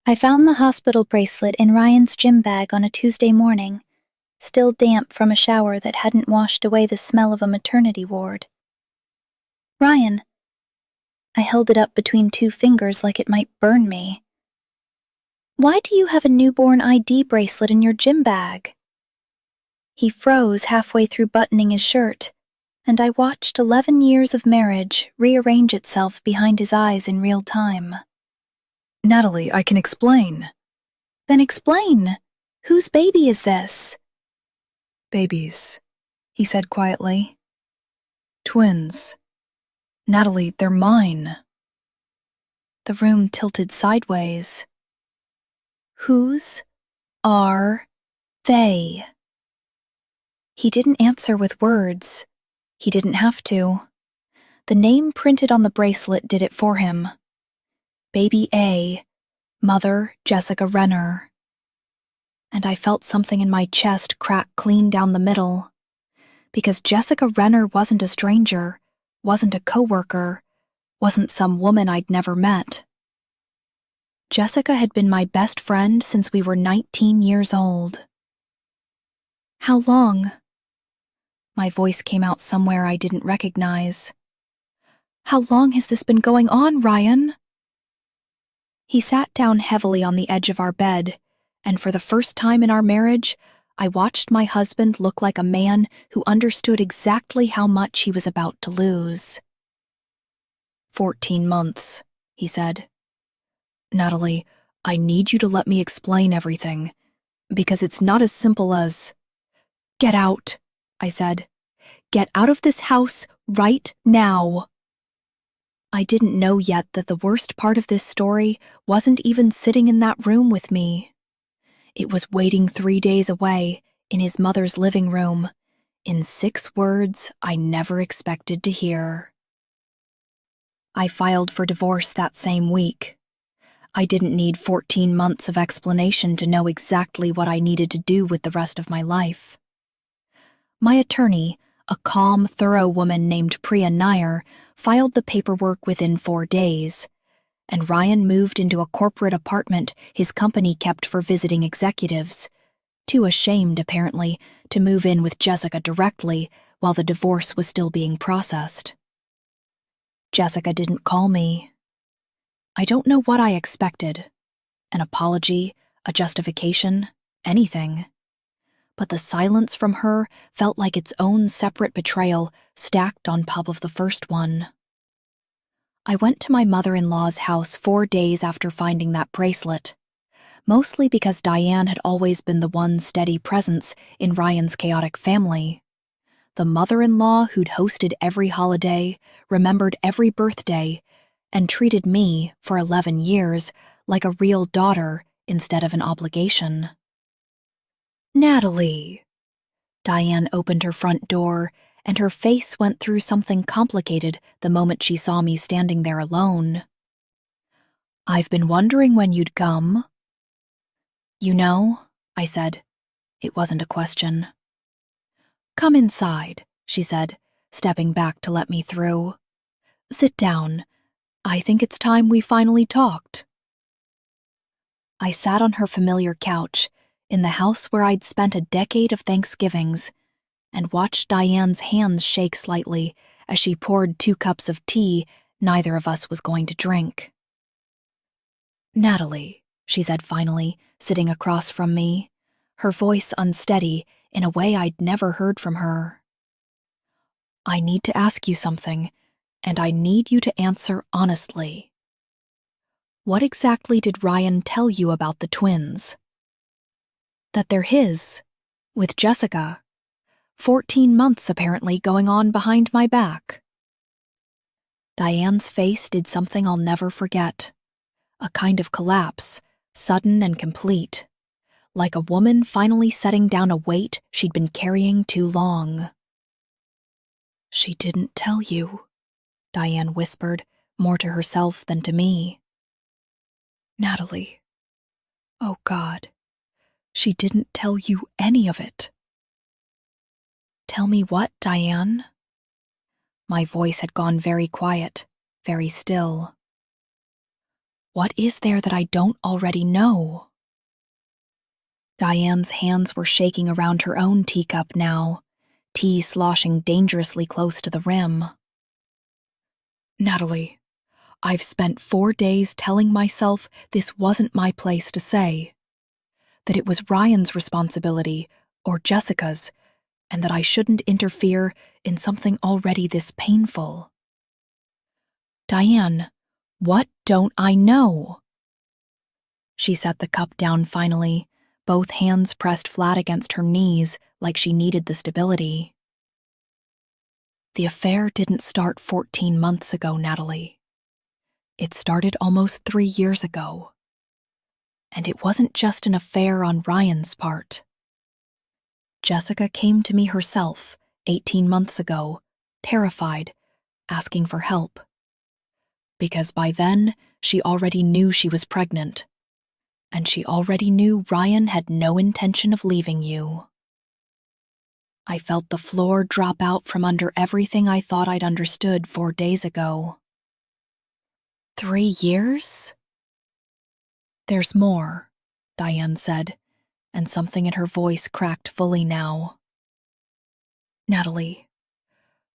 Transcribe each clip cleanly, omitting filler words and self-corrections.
I found the hospital bracelet in Ryan's gym bag on a Tuesday morning, still damp from a shower that hadn't washed away the smell of a maternity ward. Ryan. I held it up between two fingers like it might burn me. Why do you have a newborn ID bracelet in your gym bag? He froze halfway through buttoning his shirt, and I watched 11 years of marriage rearrange itself behind his eyes in real time. Natalie, I can explain. Then explain. Whose baby is this? Babies, he said quietly. Twins. Natalie, they're mine. The room tilted sideways. Whose are they? He didn't answer with words. He didn't have to. The name printed on the bracelet did it for him. Baby A, Mother Jessica Renner. And I felt something in my chest crack clean down the middle. Because Jessica Renner wasn't a stranger, wasn't a coworker, wasn't some woman I'd never met. Jessica had been my best friend since we were 19 years old. How long? My voice came out somewhere I didn't recognize. How long has this been going on, Ryan? He sat down heavily on the edge of our bed, and for the first time in our marriage, I watched my husband look like a man who understood exactly how much he was about to lose. 14 months, he said. Natalie, I need you to let me explain everything, because it's not as simple as… Get out, I said. Get out of this house right now. I didn't know yet that the worst part of this story wasn't even sitting in that room with me. It was waiting 3 days away, in his mother's living room, in 6 words I never expected to hear. I filed for divorce that same week. I didn't need 14 months of explanation to know exactly what I needed to do with the rest of my life. My attorney, a calm, thorough woman named Priya Nair, filed the paperwork within 4 days, and Ryan moved into a corporate apartment his company kept for visiting executives, too ashamed, apparently, to move in with Jessica directly while the divorce was still being processed. Jessica didn't call me. I don't know what I expected. An apology, a justification, anything. But the silence from her felt like its own separate betrayal stacked on top of the first one. I went to my mother-in-law's house 4 days after finding that bracelet, mostly because Diane had always been the one steady presence in Ryan's chaotic family. The mother-in-law who'd hosted every holiday, remembered every birthday, and treated me, for 11 years, like a real daughter instead of an obligation. Natalie. Diane opened her front door, and her face went through something complicated the moment she saw me standing there alone. I've been wondering when you'd come. You know, I said. It wasn't a question. Come inside, she said, stepping back to let me through. Sit down. I think it's time we finally talked. I sat on her familiar couch, in the house where I'd spent a decade of Thanksgivings, and watched Diane's hands shake slightly as she poured 2 cups of tea neither of us was going to drink. Natalie, she said finally, sitting across from me, her voice unsteady in a way I'd never heard from her. I need to ask you something, and I need you to answer honestly. What exactly did Ryan tell you about the twins? That they're his, with Jessica. 14 months apparently going on behind my back. Diane's face did something I'll never forget. A kind of collapse, sudden and complete, like a woman finally setting down a weight she'd been carrying too long. She didn't tell you, Diane whispered, more to herself than to me. Natalie. Oh God. She didn't tell you any of it. Tell me what, Diane? My voice had gone very quiet, very still. What is there that I don't already know? Diane's hands were shaking around her own teacup now, tea sloshing dangerously close to the rim. Natalie, I've spent 4 days telling myself this wasn't my place to say, that it was Ryan's responsibility, or Jessica's, and that I shouldn't interfere in something already this painful. Diane, what don't I know? She set the cup down finally, both hands pressed flat against her knees like she needed the stability. The affair didn't start 14 months ago, Natalie. It started almost 3 years ago. And it wasn't just an affair on Ryan's part. Jessica came to me herself 18 months ago, terrified, asking for help. Because by then, she already knew she was pregnant. And she already knew Ryan had no intention of leaving you. I felt the floor drop out from under everything I thought I'd understood 4 days ago. 3 years? There's more, Diane said, and something in her voice cracked fully now. Natalie,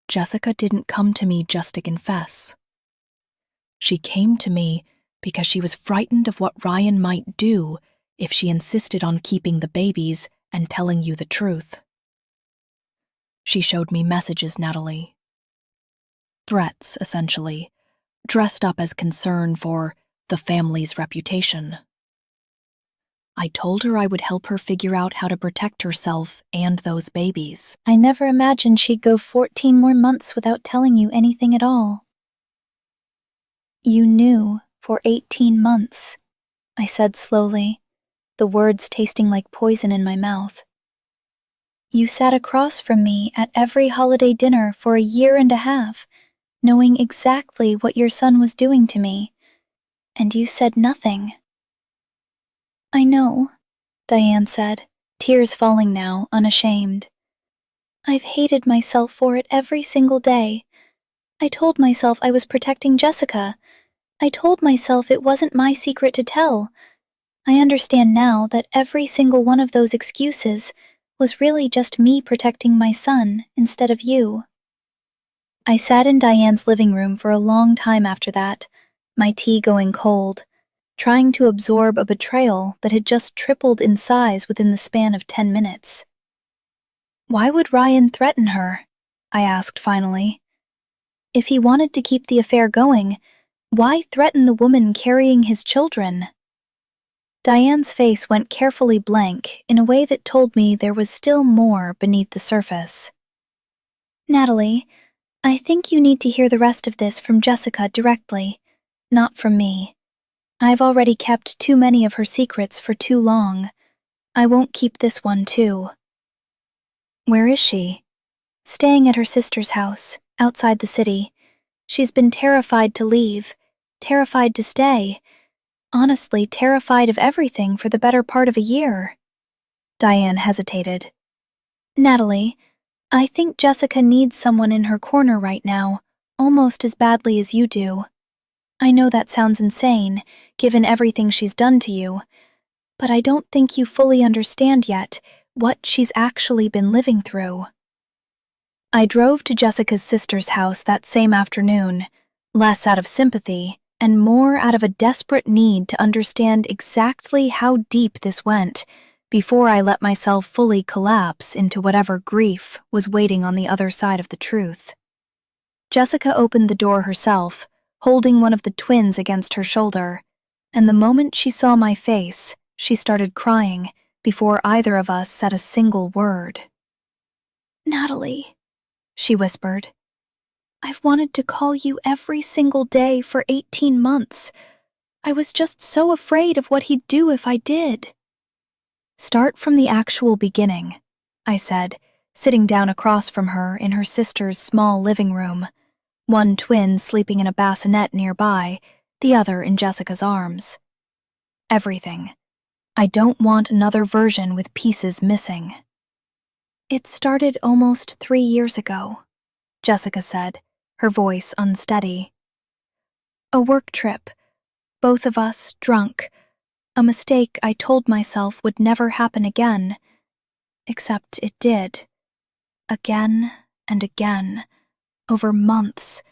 Jessica didn't come to me just to confess. She came to me because she was frightened of what Ryan might do if she insisted on keeping the babies and telling you the truth. She showed me messages, Natalie. Threats, essentially, dressed up as concern for the family's reputation. I told her I would help her figure out how to protect herself and those babies. I never imagined she'd go 14 more months without telling you anything at all. You knew for 18 months, I said slowly, the words tasting like poison in my mouth. You sat across from me at every holiday dinner for 1.5 years, knowing exactly what your son was doing to me, and you said nothing. I know, Diane said, tears falling now, unashamed. I've hated myself for it every single day. I told myself I was protecting Jessica. I told myself it wasn't my secret to tell. I understand now that every single one of those excuses was really just me protecting my son instead of you. I sat in Diane's living room for a long time after that, my tea going cold, trying to absorb a betrayal that had just tripled in size within the span of 10 minutes. Why would Ryan threaten her? I asked finally. If he wanted to keep the affair going, why threaten the woman carrying his children? Diane's face went carefully blank in a way that told me there was still more beneath the surface. Natalie, I think you need to hear the rest of this from Jessica directly, not from me. I've already kept too many of her secrets for too long. I won't keep this one too. Where is she? Staying at her sister's house, outside the city. She's been terrified to leave, terrified to stay. Honestly, terrified of everything for the better part of 1 year. Diane hesitated. Natalie, I think Jessica needs someone in her corner right now, almost as badly as you do. I know that sounds insane, given everything she's done to you, but I don't think you fully understand yet what she's actually been living through. I drove to Jessica's sister's house that same afternoon, less out of sympathy and more out of a desperate need to understand exactly how deep this went before I let myself fully collapse into whatever grief was waiting on the other side of the truth. Jessica opened the door herself, holding one of the twins against her shoulder, and the moment she saw my face, she started crying before either of us said a single word. Natalie, she whispered, I've wanted to call you every single day for 18 months. I was just so afraid of what he'd do if I did. Start from the actual beginning, I said, sitting down across from her in her sister's small living room, one twin sleeping in a bassinet nearby, the other in Jessica's arms. Everything. I don't want another version with pieces missing. It started almost 3 years ago, Jessica said, her voice unsteady. A work trip. both of us drunk, a mistake I told myself would never happen again. Except it did. Again and again, over months,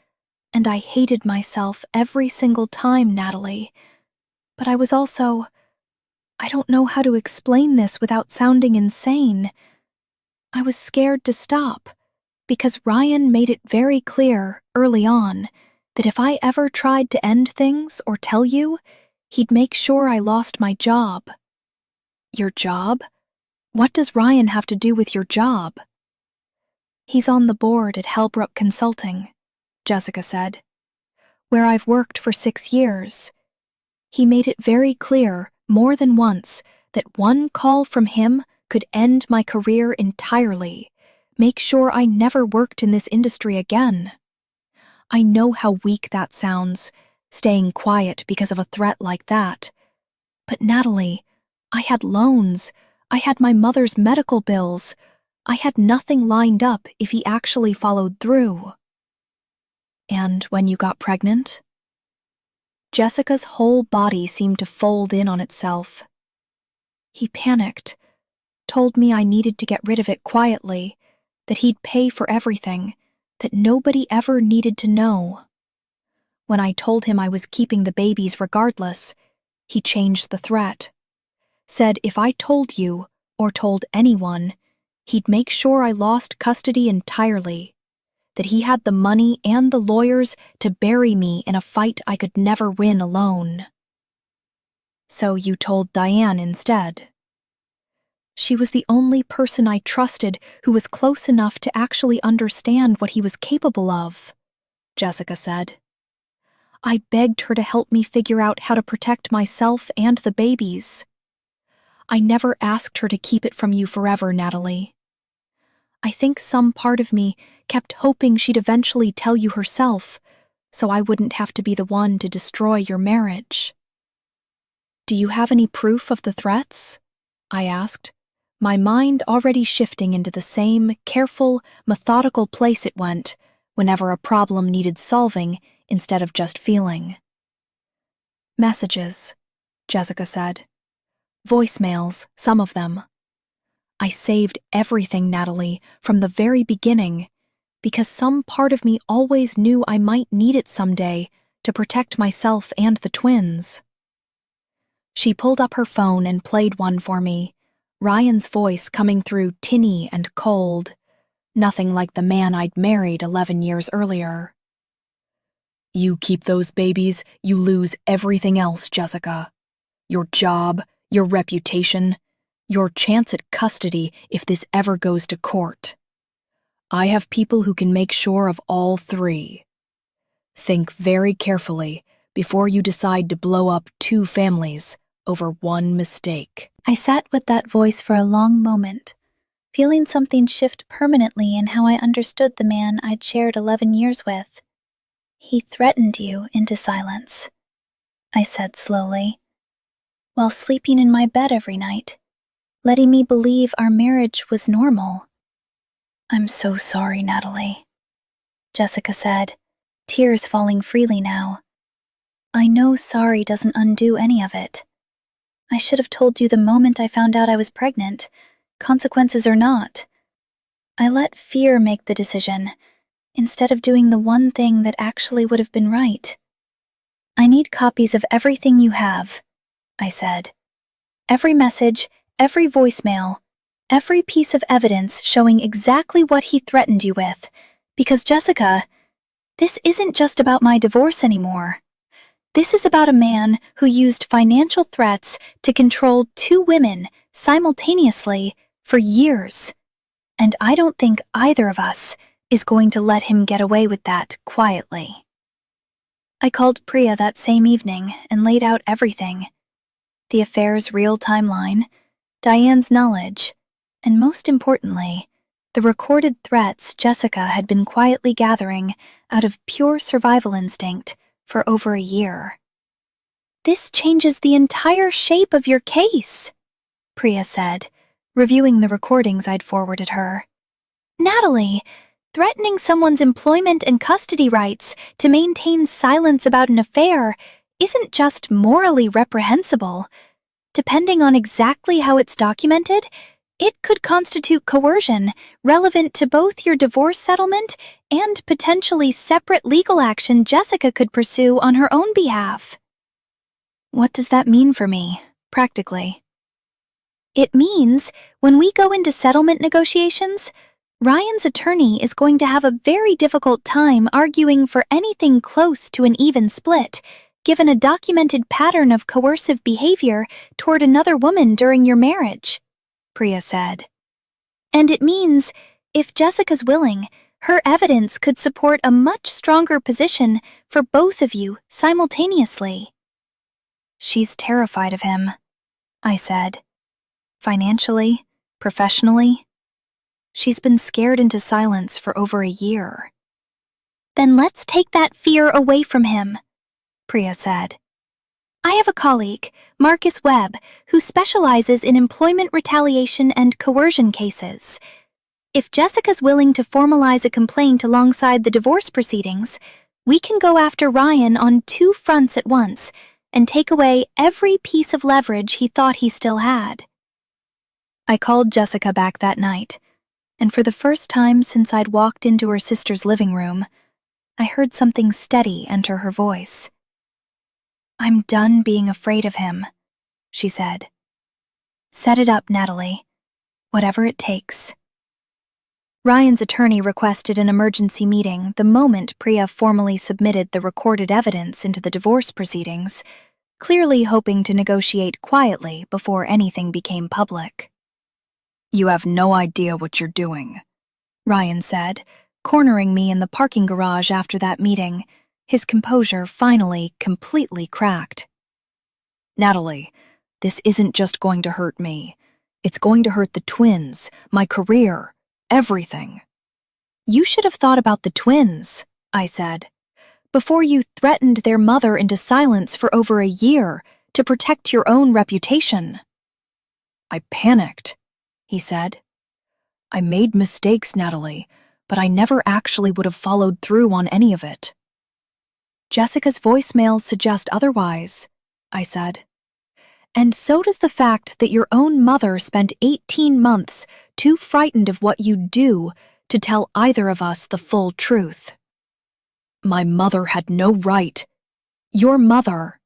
and I hated myself every single time, Natalie. But I was also... I don't know how to explain this without sounding insane. I was scared to stop, because Ryan made it very clear, early on, that if I ever tried to end things or tell you, he'd make sure I lost my job. Your job? What does Ryan have to do with your job? He's on the board at Hellbrook Consulting, Jessica said, where I've worked for 6 years. He made it very clear, more than once, that one call from him could end my career entirely, make sure I never worked in this industry again. I know how weak that sounds, staying quiet because of a threat like that. But Natalie, I had loans, I had my mother's medical bills, I had nothing lined up if he actually followed through. And when you got pregnant? Jessica's whole body seemed to fold in on itself. He panicked, told me I needed to get rid of it quietly, that he'd pay for everything, that nobody ever needed to know. When I told him I was keeping the babies regardless, he changed the threat. Said if I told you, or told anyone, he'd make sure I lost custody entirely, that he had the money and the lawyers to bury me in a fight I could never win alone. So you told Diane instead. She was the only person I trusted who was close enough to actually understand what he was capable of, Jessica said. I begged her to help me figure out how to protect myself and the babies. I never asked her to keep it from you forever, Natalie. I think some part of me kept hoping she'd eventually tell you herself, so I wouldn't have to be the one to destroy your marriage. Do you have any proof of the threats? I asked, my mind already shifting into the same careful, methodical place it went whenever a problem needed solving instead of just feeling. Messages, Jessica said. Voicemails, some of them. I saved everything, Natalie, from the very beginning, because some part of me always knew I might need it someday to protect myself and the twins. She pulled up her phone and played one for me, Ryan's voice coming through tinny and cold, nothing like the man I'd married 11 years earlier. You keep those babies, you lose everything else, Jessica. Your job, your reputation, your chance at custody if this ever goes to court. I have people who can make sure of all 3. Think very carefully before you decide to blow up 2 families over one mistake. I sat with that voice for a long moment, feeling something shift permanently in how I understood the man I'd shared 11 years with. He threatened you into silence, I said slowly, while sleeping in my bed every night, letting me believe our marriage was normal. I'm so sorry, Natalie, Jessica said, tears falling freely now. I know sorry doesn't undo any of it. I should have told you the moment I found out I was pregnant, consequences or not. I let fear make the decision, instead of doing the one thing that actually would have been right. I need copies of everything you have, I said. Every message, every voicemail, every piece of evidence showing exactly what he threatened you with, because Jessica, this isn't just about my divorce anymore. This is about a man who used financial threats to control 2 women simultaneously for years. And I don't think either of us is going to let him get away with that quietly. I called Priya that same evening and laid out everything. The affair's real timeline, Diane's knowledge, and most importantly, the recorded threats Jessica had been quietly gathering out of pure survival instinct for over a year. This changes the entire shape of your case, Priya said, reviewing the recordings I'd forwarded her. Natalie, threatening someone's employment and custody rights to maintain silence about an affair isn't just morally reprehensible. Depending on exactly how it's documented, it could constitute coercion relevant to both your divorce settlement and potentially separate legal action Jessica could pursue on her own behalf. What does that mean for me, practically? It means when we go into settlement negotiations, Ryan's attorney is going to have a very difficult time arguing for anything close to an even split, given a documented pattern of coercive behavior toward another woman during your marriage, Priya said. And it means, if Jessica's willing, her evidence could support a much stronger position for both of you simultaneously. She's terrified of him, I said. Financially, professionally. She's been scared into silence for over a year. Then let's take that fear away from him, Priya said. I have a colleague, Marcus Webb, who specializes in employment retaliation and coercion cases. If Jessica's willing to formalize a complaint alongside the divorce proceedings, we can go after Ryan on 2 fronts at once and take away every piece of leverage he thought he still had. I called Jessica back that night, and for the first time since I'd walked into her sister's living room, I heard something steady enter her voice. I'm done being afraid of him, she said. Set it up, Natalie. Whatever it takes. Ryan's attorney requested an emergency meeting the moment Priya formally submitted the recorded evidence into the divorce proceedings, clearly hoping to negotiate quietly before anything became public. You have no idea what you're doing, Ryan said, cornering me in the parking garage after that meeting, his composure finally completely cracked. Natalie, this isn't just going to hurt me. It's going to hurt the twins, my career, everything. You should have thought about the twins, I said, before you threatened their mother into silence for over a year to protect your own reputation. I panicked, he said. I made mistakes, Natalie, but I never actually would have followed through on any of it. Jessica's voicemails suggest otherwise, I said. And so does the fact that your own mother spent 18 months too frightened of what you'd do to tell either of us the full truth. My mother had no right. Your mother,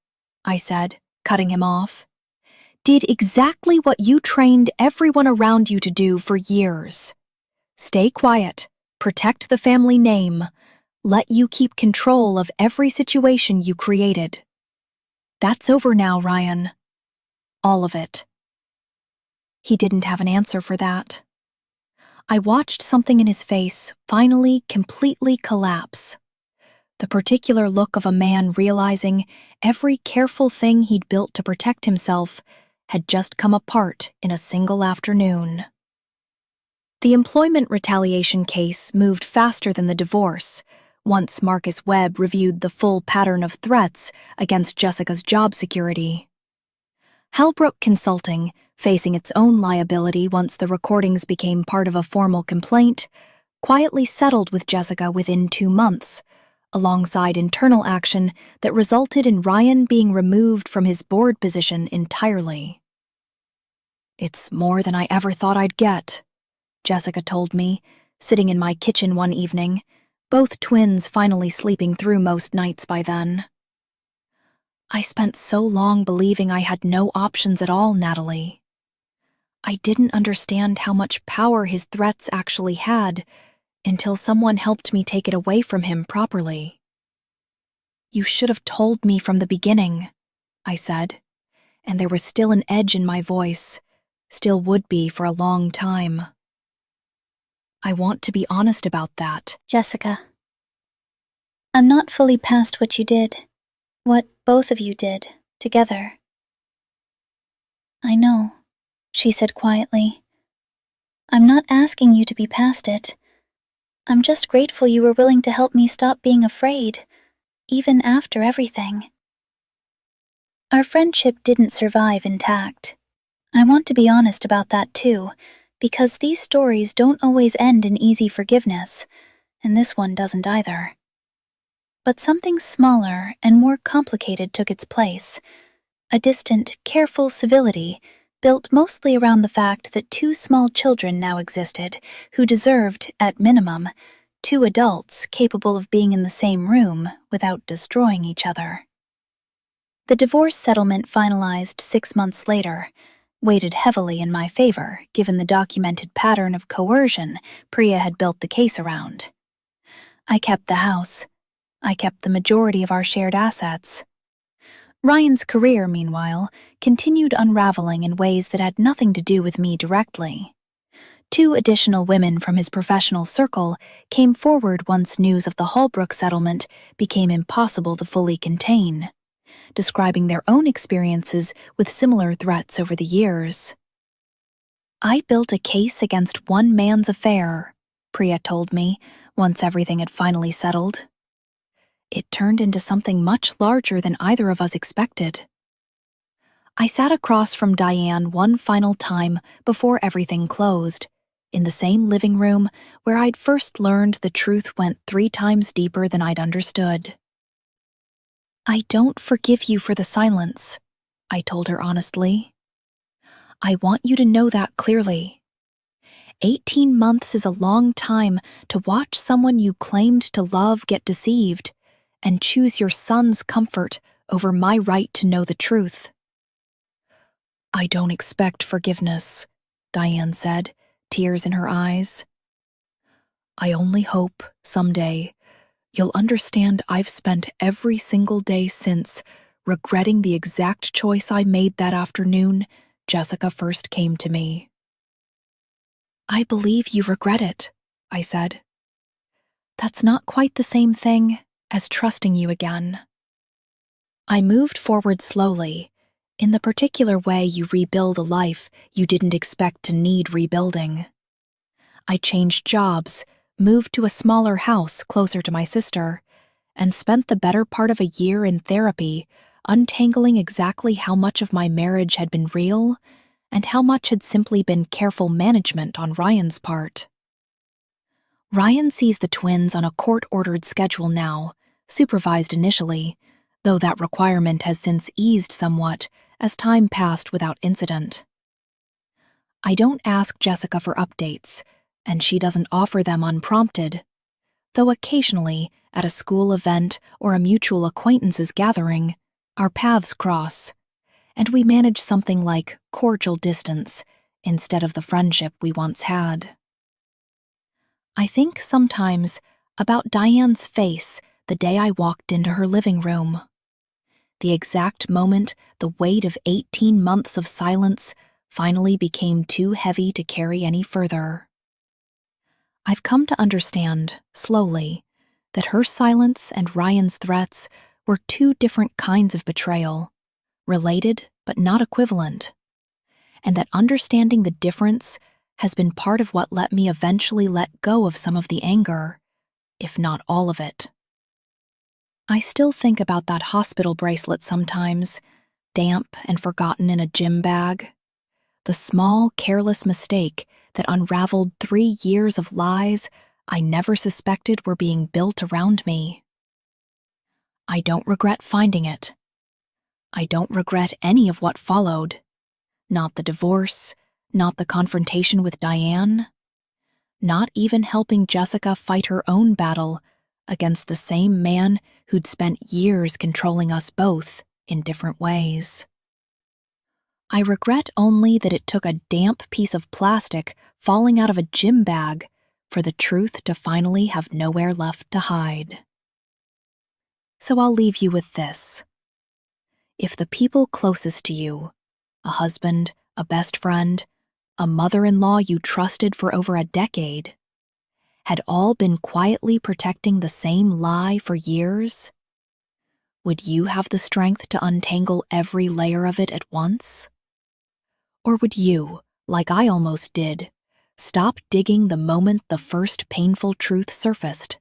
I said, cutting him off, did exactly what you trained everyone around you to do for years. Stay quiet, protect the family name, let you keep control of every situation you created. That's over now, Ryan. All of it. He didn't have an answer for that. I watched something in his face finally completely collapse. The particular look of a man realizing every careful thing he'd built to protect himself had just come apart in a single afternoon. The employment retaliation case moved faster than the divorce, once Marcus Webb reviewed the full pattern of threats against Jessica's job security. Hellbrook Consulting, facing its own liability once the recordings became part of a formal complaint, quietly settled with Jessica within 2 months, alongside internal action that resulted in Ryan being removed from his board position entirely. It's more than I ever thought I'd get, Jessica told me, sitting in my kitchen one evening, both twins finally sleeping through most nights by then. I spent so long believing I had no options at all, Natalie. I didn't understand how much power his threats actually had until someone helped me take it away from him properly. You should have told me from the beginning, I said, and there was still an edge in my voice, still would be for a long time. I want to be honest about that. Jessica, I'm not fully past what you did, what both of you did, together. I know, she said quietly. I'm not asking you to be past it. I'm just grateful you were willing to help me stop being afraid, even after everything. Our friendship didn't survive intact. I want to be honest about that too, because these stories don't always end in easy forgiveness, and this one doesn't either. But something smaller and more complicated took its place. A distant, careful civility built mostly around the fact that two small children now existed who deserved, at minimum, two adults capable of being in the same room without destroying each other. The divorce settlement finalized 6 months later weighted heavily in my favor given the documented pattern of coercion Priya had built the case around. I kept the house. I kept the majority of our shared assets. Ryan's career, meanwhile, continued unraveling in ways that had nothing to do with me directly. 2 additional women from his professional circle came forward once news of the Holbrook settlement became impossible to fully contain, describing their own experiences with similar threats over the years. "I built a case against one man's affair," Priya told me, once everything had finally settled. "It turned into something much larger than either of us expected." I sat across from Diane one final time before everything closed, in the same living room where I'd first learned the truth went 3 times deeper than I'd understood. "I don't forgive you for the silence," I told her honestly. "I want you to know that clearly. 18 months is a long time to watch someone you claimed to love get deceived and choose your son's comfort over my right to know the truth." "I don't expect forgiveness," Diane said, tears in her eyes. "I only hope, someday, you'll understand I've spent every single day since regretting the exact choice I made that afternoon Jessica first came to me." "I believe you regret it," I said. "That's not quite the same thing as trusting you again." I moved forward slowly, in the particular way you rebuild a life you didn't expect to need rebuilding. I changed jobs, moved to a smaller house closer to my sister, and spent the better part of a year in therapy untangling exactly how much of my marriage had been real and how much had simply been careful management on Ryan's part. Ryan sees the twins on a court-ordered schedule now, supervised initially, though that requirement has since eased somewhat as time passed without incident. I don't ask Jessica for updates, and she doesn't offer them unprompted, though occasionally, at a school event or a mutual acquaintances gathering, our paths cross, and we manage something like cordial distance instead of the friendship we once had. I think sometimes about Diane's face the day I walked into her living room. The exact moment the weight of 18 months of silence finally became too heavy to carry any further. I've come to understand, slowly, that her silence and Ryan's threats were 2 different kinds of betrayal, related but not equivalent, and that understanding the difference has been part of what let me eventually let go of some of the anger, if not all of it. I still think about that hospital bracelet sometimes, damp and forgotten in a gym bag. The small, careless mistake that unraveled 3 years of lies I never suspected were being built around me. I don't regret finding it. I don't regret any of what followed. Not the divorce, not the confrontation with Diane, not even helping Jessica fight her own battle against the same man who'd spent years controlling us both in different ways. I regret only that it took a damp piece of plastic falling out of a gym bag for the truth to finally have nowhere left to hide. So I'll leave you with this. If the people closest to you, a husband, a best friend, a mother-in-law you trusted for over a decade, had all been quietly protecting the same lie for years, would you have the strength to untangle every layer of it at once? Or would you, like I almost did, stop digging the moment the first painful truth surfaced,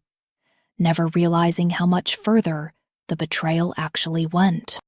never realizing how much further the betrayal actually went?